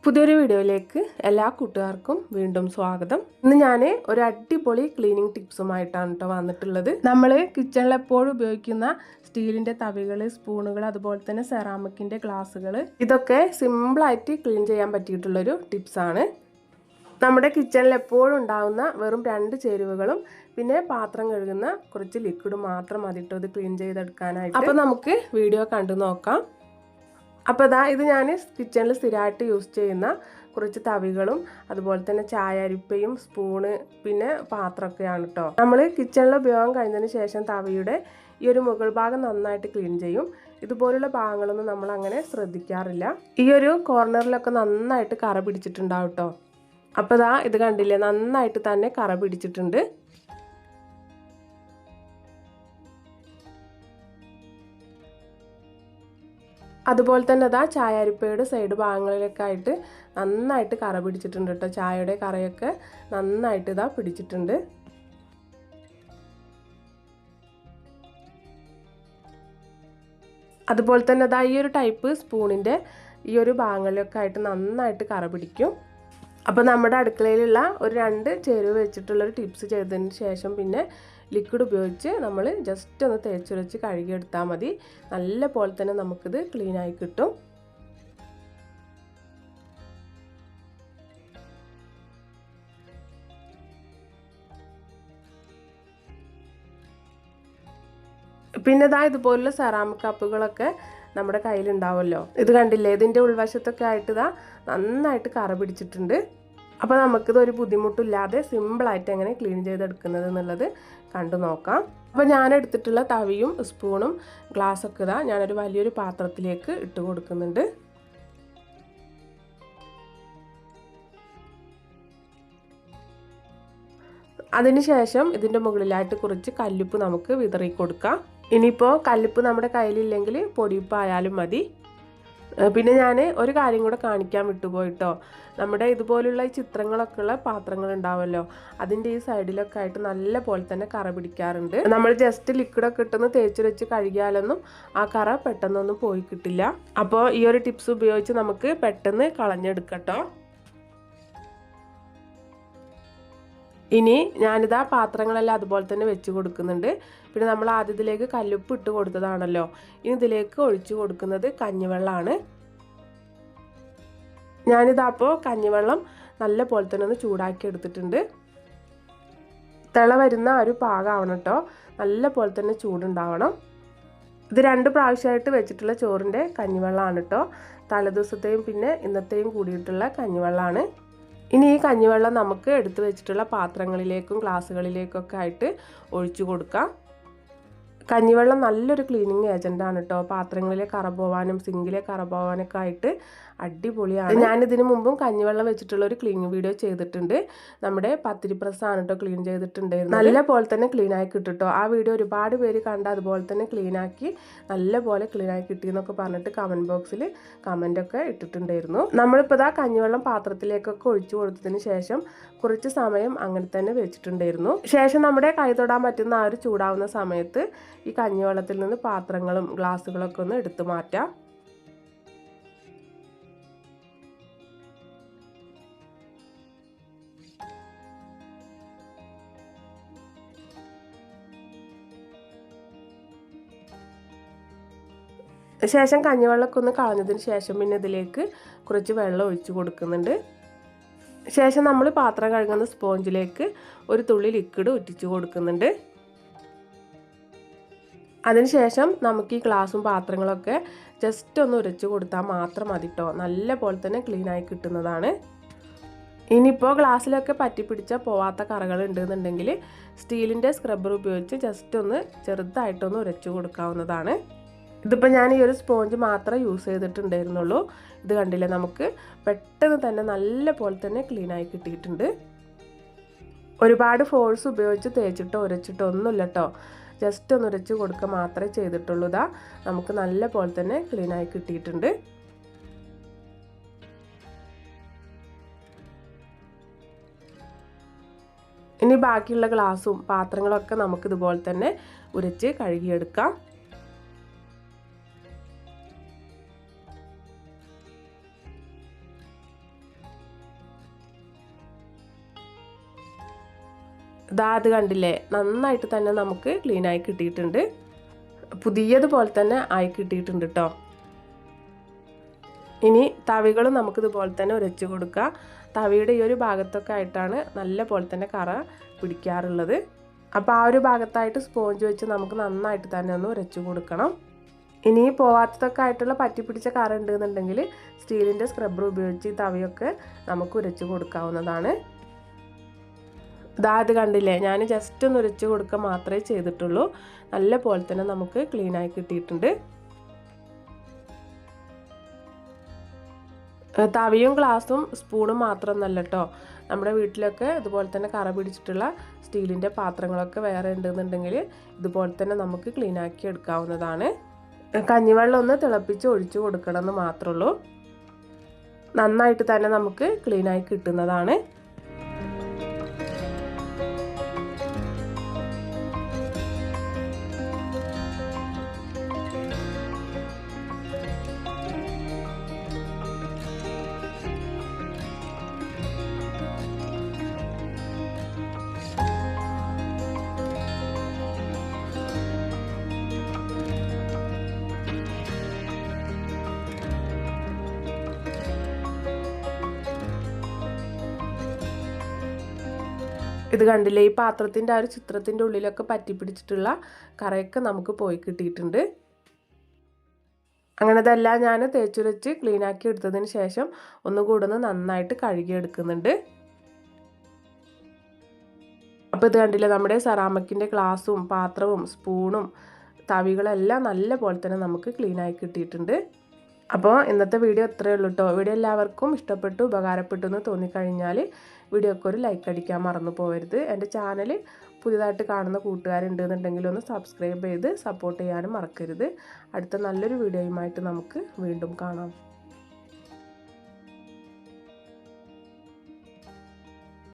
പുതിയൊരു വീഡിയോയിലേക്ക് എല്ലാ കൂട്ടുകാർക്കും വീണ്ടും സ്വാഗതം. ഇന്ന് ഞാൻ ഒരു അടിപൊളി ക്ലീനിങ് ടിപ്സുമായിട്ടാണ് കേട്ടോ വന്നിട്ടുള്ളത്. നമ്മൾ കിച്ചണിൽ എപ്പോഴും ഉപയോഗിക്കുന്ന സ്റ്റീലിൻ്റെ തവികൾ, സ്പൂണുകൾ, അതുപോലെ തന്നെ സെറാമിക്കിൻ്റെ ഗ്ലാസ്സുകൾ, ഇതൊക്കെ സിമ്പിളായിട്ട് ക്ലീൻ ചെയ്യാൻ പറ്റിയിട്ടുള്ളൊരു ടിപ്സാണ്. നമ്മുടെ കിച്ചണിൽ എപ്പോഴും ഉണ്ടാകുന്ന വെറും 2 ചേരുവകളും പിന്നെ പാത്രം കഴുകുന്ന കുറച്ച് ലിക്വിഡ് മാത്രം മതിട്ടോ ഇത് ക്ലീൻ ചെയ്തെടുക്കാനായിട്ട്. അപ്പോൾ നമുക്ക് വീഡിയോ കണ്ടു നോക്കാം. അപ്പോൾ ഇത് ഞാൻ കിച്ചണിൽ സ്ഥിരമായിട്ട് യൂസ് ചെയ്യുന്ന കുറച്ച് തവികളും അതുപോലെ തന്നെ ചായ അരിപ്പയും സ്പൂണ് പിന്നെ പാത്രമൊക്കെയാണ് കേട്ടോ. നമ്മൾ കിച്ചണിൽ ഉപയോഗം കഴിഞ്ഞതിന് ശേഷം തവിയുടെ ഈ ഒരു മുകൾ ഭാഗം നന്നായിട്ട് ക്ലീൻ ചെയ്യും. ഇതുപോലുള്ള ഭാഗങ്ങളൊന്നും നമ്മൾ അങ്ങനെ ശ്രദ്ധിക്കാറില്ല. ഈ ഒരു കോർണറിലൊക്കെ നന്നായിട്ട് കറ പിടിച്ചിട്ടുണ്ടാവും കേട്ടോ. അപ്പോൾ ഇത് കണ്ടില്ലേ, നന്നായിട്ട് തന്നെ കറ പിടിച്ചിട്ടുണ്ട്. അതുപോലെ തന്നെ ചായ അരിപ്പയുടെ സൈഡ് ഭാഗങ്ങളിലൊക്കെ ആയിട്ട് നന്നായിട്ട് കറ പിടിച്ചിട്ടുണ്ട് കേട്ടോ. ചായയുടെ കറയൊക്കെ നന്നായിട്ട് പിടിച്ചിട്ടുണ്ട്. അതുപോലെ തന്നെ ഈ ഒരു ടൈപ്പ് സ്പൂണിൻ്റെ ഈ ഒരു ഭാഗങ്ങളിലൊക്കെ ആയിട്ട് നന്നായിട്ട് കറ പിടിക്കും. അപ്പോൾ നമ്മുടെ അടുക്കളയിലുള്ള ഒരു 2 ചേരുവ വെച്ചിട്ടുള്ളൊരു ടിപ്സ് ചെയ്തതിന് ശേഷം പിന്നെ ലിക്വിഡ് ഉപയോഗിച്ച് നമ്മൾ ജസ്റ്റ് ഒന്ന് തേച്ചുരച്ച് കഴുകിയെടുത്താൽ മതി. നല്ല പോലെ തന്നെ നമുക്കിത് ക്ലീനായി കിട്ടും. പിന്നെ ഇതുപോലുള്ള സെറാമിക് കപ്പുകളൊക്കെ നമ്മുടെ കയ്യിലുണ്ടാവുമല്ലോ. ഇത് കണ്ടില്ലേ, ഇതിൻ്റെ ഉൾവശത്തൊക്കെ ആയിട്ട് നന്നായിട്ട് കറ പിടിച്ചിട്ടുണ്ട്. അപ്പോൾ നമുക്കിത് ഒരു ബുദ്ധിമുട്ടില്ലാതെ സിമ്പിളായിട്ട് എങ്ങനെ ക്ലീൻ ചെയ്തെടുക്കുന്നത് എന്നുള്ളത് കണ്ടു നോക്കാം. അപ്പോൾ ഞാൻ എടുത്തിട്ടുള്ള തവിയും സ്പൂണും ഗ്ലാസ്സൊക്കെ ഞാനൊരു വലിയൊരു പാത്രത്തിലേക്ക് ഇട്ട് കൊടുക്കുന്നുണ്ട്. അതിനുശേഷം ഇതിൻ്റെ മുകളിലായിട്ട് കുറച്ച് കല്ലുപ്പ് നമുക്ക് വിതറി കൊടുക്കാം. ഇനിയിപ്പോൾ കല്ലുപ്പ് നമ്മുടെ കയ്യിലില്ലെങ്കിൽ പൊടിയുപ്പായാലും മതി. പിന്നെ ഞാൻ ഒരു കാര്യം കൂടെ കാണിക്കാൻ വിട്ടുപോയിട്ടോ. നമ്മുടെ ഇതുപോലുള്ള ഈ ചിത്രങ്ങളൊക്കെ ഉള്ള പാത്രങ്ങൾ ഉണ്ടാവുമല്ലോ, അതിൻ്റെ ഈ സൈഡിലൊക്കെ ആയിട്ട് നല്ല പോലെ തന്നെ കറ പിടിക്കാറുണ്ട്. നമ്മൾ ജസ്റ്റ് ലിക്വിഡൊക്കെ ഇട്ടൊന്ന് തേച്ച് വെച്ച് കഴുകിയാലൊന്നും ആ കറ പെട്ടെന്നൊന്നും പോയി കിട്ടില്ല. അപ്പോൾ ഈ ഒരു ടിപ്സ് ഉപയോഗിച്ച് നമുക്ക് പെട്ടെന്ന് കളഞ്ഞെടുക്കട്ടോ. ഇനി ഞാനിതാ പാത്രങ്ങളെല്ലാം അതുപോലെ തന്നെ വെച്ച് കൊടുക്കുന്നുണ്ട്. പിന്നെ നമ്മൾ ആദ്യത്തിലേക്ക് കല്ലുപ്പ് ഇട്ട് കൊടുത്തതാണല്ലോ, ഇനി ഇതിലേക്ക് ഒഴിച്ചു കൊടുക്കുന്നത് കഞ്ഞിവെള്ളമാണ്. ഞാനിതാപ്പോൾ കഞ്ഞിവെള്ളം നല്ല പോലെ തന്നെ ഒന്ന് ചൂടാക്കി എടുത്തിട്ടുണ്ട്. തിള വരുന്ന ഒരു പാകമാവണം കേട്ടോ, നല്ല പോലെ തന്നെ ചൂടുണ്ടാവണം. ഇത് 2 പ്രാവശ്യമായിട്ട് വെച്ചിട്ടുള്ള ചോറിൻ്റെ കഞ്ഞിവെള്ളമാണ് കേട്ടോ. തലേദിവസത്തെയും പിന്നെ ഇന്നത്തെയും കൂടിയിട്ടുള്ള കഞ്ഞിവെള്ളമാണ്. ഇനി ഈ കഞ്ഞിവെള്ളം നമുക്ക് എടുത്തു വെച്ചിട്ടുള്ള പാത്രങ്ങളിലേക്കും ഗ്ലാസ്സുകളിലേക്കൊക്കെ ആയിട്ട് ഒഴിച്ചു കൊടുക്കാം. കഞ്ഞിവെള്ളം നല്ലൊരു ക്ലീനിങ് ഏജൻ്റാണ് കേട്ടോ. പാത്രങ്ങളിലെ കറ പോവാനും സിങ്കിലെ കറ പോവാനൊക്കെ ആയിട്ട് അടിപൊളിയാണ്. ഞാനിതിന് മുമ്പും കഞ്ഞിവെള്ളം വെച്ചിട്ടുള്ള ഒരു ക്ലീനിങ് വീഡിയോ ചെയ്തിട്ടുണ്ട്. നമ്മുടെ പത്തിരി പ്രസ്സാണ് കേട്ടോ ക്ലീൻ ചെയ്തിട്ടുണ്ടായിരുന്നു. നല്ല പോലെ തന്നെ ക്ലീനായി കിട്ടും. ആ വീഡിയോ ഒരുപാട് പേര് കണ്ട് അതുപോലെ തന്നെ ക്ലീനാക്കി നല്ല പോലെ ക്ലീനായി കിട്ടിയെന്നൊക്കെ പറഞ്ഞിട്ട് കമൻറ്റ് ബോക്സിൽ കമൻറ്റൊക്കെ ഇട്ടിട്ടുണ്ടായിരുന്നു. നമ്മളിപ്പോൾ കഞ്ഞിവെള്ളം പാത്രത്തിലേക്കൊക്കെ ഒഴിച്ചു കൊടുത്തതിന് ശേഷം കുറച്ച് സമയം അങ്ങനെ തന്നെ വെച്ചിട്ടുണ്ടായിരുന്നു. ശേഷം നമ്മുടെ കൈ തൊടാൻ പറ്റുന്ന ആ ഒരു ചൂടാവുന്ന സമയത്ത് ഈ കഞ്ഞിവെള്ളത്തിൽ നിന്ന് പാത്രങ്ങളും ഗ്ലാസ്സുകളൊക്കെ ഒന്ന് എടുത്തു മാറ്റാം. ശേഷം കഞ്ഞിവെള്ളമൊക്കെ ഒന്ന് കളഞ്ഞതിന് ശേഷം പിന്നെ ഇതിലേക്ക് കുറച്ച് വെള്ളം ഒഴിച്ചു കൊടുക്കുന്നുണ്ട്. ശേഷം നമ്മൾ പാത്രം കഴുകുന്ന സ്പോഞ്ചിലേക്ക് ഒരു തുള്ളി ലിക്വിഡ് ഒറ്റിച്ചു കൊടുക്കുന്നുണ്ട്. അതിനുശേഷം നമുക്ക് ഈ ഗ്ലാസും പാത്രങ്ങളൊക്കെ ജസ്റ്റ് ഒന്ന് ഉരച്ച് കൊടുത്താൽ മാത്രം മതി കേട്ടോ. നല്ല പോലെ തന്നെ ക്ലീനായി കിട്ടുന്നതാണ്. ഇനിയിപ്പോൾ ഗ്ലാസ്സിലൊക്കെ പറ്റിപ്പിടിച്ച പോവാത്ത കറകൾ ഉണ്ടെന്നുണ്ടെങ്കിൽ സ്റ്റീലിൻ്റെ സ്ക്രബ്ബർ ഉപയോഗിച്ച് ജസ്റ്റ് ഒന്ന് ചെറുതായിട്ടൊന്ന് ഉരച്ച് കൊടുക്കാവുന്നതാണ്. ഇതിപ്പോൾ ഞാൻ ഈ ഒരു സ്പോഞ്ച് മാത്രമേ യൂസ് ചെയ്തിട്ടുണ്ടായിരുന്നുള്ളൂ. ഇത് കണ്ടില്ലേ, നമുക്ക് പെട്ടെന്ന് തന്നെ നല്ല പോലെ തന്നെ ക്ലീനായി കിട്ടിയിട്ടുണ്ട്. ഒരുപാട് ഫോഴ്സ് ഉപയോഗിച്ച് തേച്ചിട്ടോ ഉരച്ചിട്ടോ ഒന്നുമില്ല കേട്ടോ. ജസ്റ്റ് ഒന്ന് ഉരച്ച് കൊടുക്കുക മാത്രമേ ചെയ്തിട്ടുള്ളൂ. നമുക്ക് നല്ല പോലെ തന്നെ ക്ലീനായി കിട്ടിയിട്ടുണ്ട്. ഇനി ബാക്കിയുള്ള ഗ്ലാസും പാത്രങ്ങളൊക്കെ നമുക്കിതുപോലെ തന്നെ ഉരച്ച് കഴുകിയെടുക്കാം. ഇതാ അത് കണ്ടില്ലേ, നന്നായിട്ട് തന്നെ നമുക്ക് ക്ലീനായി കിട്ടിയിട്ടുണ്ട്. പുതിയതുപോലെ തന്നെ ആയി കിട്ടിയിട്ടുണ്ട് കേട്ടോ. ഇനി തവികളും നമുക്കിതുപോലെ തന്നെ ഉരച്ച് കൊടുക്കുക. തവിയുടെ ഈ ഒരു ഭാഗത്തൊക്കെ ആയിട്ടാണ് നല്ല പോലെ തന്നെ കറ പിടിക്കാറുള്ളത്. അപ്പോൾ ആ ഒരു ഭാഗത്തായിട്ട് സ്പോഞ്ച് വെച്ച് നമുക്ക് നന്നായിട്ട് തന്നെ ഒന്ന് ഉരച്ച് കൊടുക്കണം. ഇനി പോവാത്തതൊക്കെ ആയിട്ടുള്ള പറ്റിപ്പിടിച്ച കറ ഉണ്ടെന്നുണ്ടെങ്കിൽ സ്റ്റീലിൻ്റെ സ്ക്രബ്ബർ ഉപയോഗിച്ച് ഈ തവിയൊക്കെ നമുക്ക് ഉരച്ച് കൊടുക്കാവുന്നതാണ്. ഇതാ ഇത് കണ്ടില്ലേ, ഞാൻ ജസ്റ്റ് ഒന്ന് ഉരച്ച് കൊടുക്കുക മാത്രമേ ചെയ്തിട്ടുള്ളൂ. നല്ല പോലെ തന്നെ നമുക്ക് ക്ലീനായി കിട്ടിയിട്ടുണ്ട്. തവിയും ഗ്ലാസും സ്പൂണും മാത്രമൊന്നല്ല കേട്ടോ, നമ്മുടെ വീട്ടിലൊക്കെ ഇതുപോലെ തന്നെ കറ പിടിച്ചിട്ടുള്ള സ്റ്റീലിൻ്റെ പാത്രങ്ങളൊക്കെ വേറെ ഉണ്ടെന്നുണ്ടെങ്കിൽ ഇതുപോലെ തന്നെ നമുക്ക് ക്ലീനാക്കി എടുക്കാവുന്നതാണ്. കഞ്ഞിവെള്ളം ഒന്ന് തിളപ്പിച്ച് ഒഴിച്ചു കൊടുക്കണമെന്ന് മാത്രമേ ഉള്ളൂ. നന്നായിട്ട് തന്നെ നമുക്ക് ക്ലീനായി കിട്ടുന്നതാണ്. ഇത് കണ്ടില്ലേ, ഈ പാത്രത്തിൻ്റെ ആ ഒരു ചിത്രത്തിൻ്റെ ഉള്ളിലൊക്കെ പറ്റിപ്പിടിച്ചിട്ടുള്ള കറയൊക്കെ നമുക്ക് പോയി കിട്ടിയിട്ടുണ്ട്. അങ്ങനെ ഇതെല്ലാം ഞാൻ തേച്ചുരച്ച് ക്ലീനാക്കി എടുത്തതിന് ശേഷം ഒന്നുകൂടെ ഒന്ന് നന്നായിട്ട് കഴുകിയെടുക്കുന്നുണ്ട്. അപ്പോൾ ഇത് കണ്ടില്ലേ, നമ്മുടെ സെറാമിക്കിൻ്റെ ഗ്ലാസും പാത്രവും സ്പൂണും തവികളെല്ലാം നല്ല പോലെ തന്നെ നമുക്ക് ക്ലീനായി കിട്ടിയിട്ടുണ്ട്. അപ്പോൾ ഇന്നത്തെ വീഡിയോ ഇത്രയേ ഉള്ളൂ കേട്ടോ. വീഡിയോ എല്ലാവർക്കും ഇഷ്ടപ്പെട്ടു ഉപകാരപ്പെട്ടു എന്ന് തോന്നിക്കഴിഞ്ഞാൽ വീഡിയോക്ക് ഒരു ലൈക്ക് അടിക്കാൻ മറന്നു പോകരുത്. എൻ്റെ ചാനൽ പുതിയതായിട്ട് കാണുന്ന കൂട്ടുകാരുണ്ടെന്നുണ്ടെങ്കിൽ ഒന്ന് സബ്സ്ക്രൈബ് ചെയ്ത് സപ്പോർട്ട് ചെയ്യാനും മറക്കരുത്. അടുത്ത നല്ലൊരു വീഡിയോയുമായിട്ട് നമുക്ക് വീണ്ടും കാണാം.